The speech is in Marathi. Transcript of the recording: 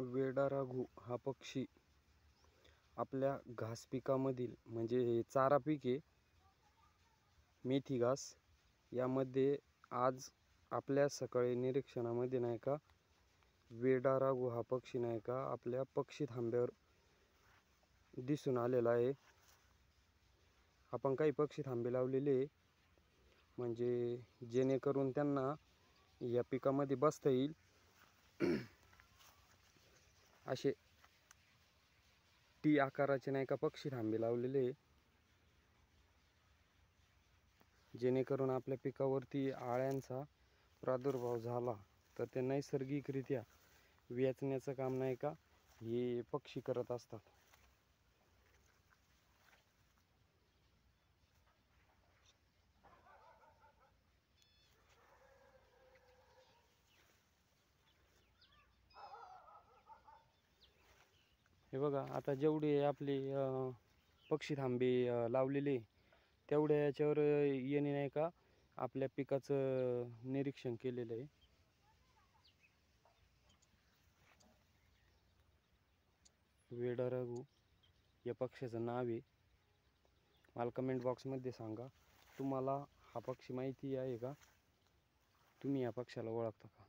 वेडा राघू हा पक्षी आपल्या घास पिकामधील म्हणजे हे चारा पीक आहे मेथी घास यामध्ये आज आपल्या सकाळी निरीक्षणामध्ये नाही का वेडा राघू हा पक्षी नाही का आपल्या पक्षी थांब्यावर दिसून आलेला आहे। आपण काही पक्षी थांबे लावलेले म्हणजे जेणेकरून त्यांना या पिकामध्ये बसता येईल असे टी आकाराचे नाही का पक्षी थांबे लावलेले जेणेकरून आपल्या पिकावरती आळ्यांचा प्रादुर्भाव झाला तर ते नैसर्गिकरित्या वेचण्याचं काम नाही का हे पक्षी करत असतात। हे बघा आता जेवढे आपले पक्षी थांबे लावलेले तेवढ्या याच्यावर येणे नाही का आपल्या पिकाचं निरीक्षण केलेलं आहे। वेडा राघू या पक्ष्याचं नाव आहे। मला कमेंट बॉक्समध्ये सांगा तुम्हाला हा पक्षी माहिती आहे का, तुम्ही या पक्षाला ओळखता का।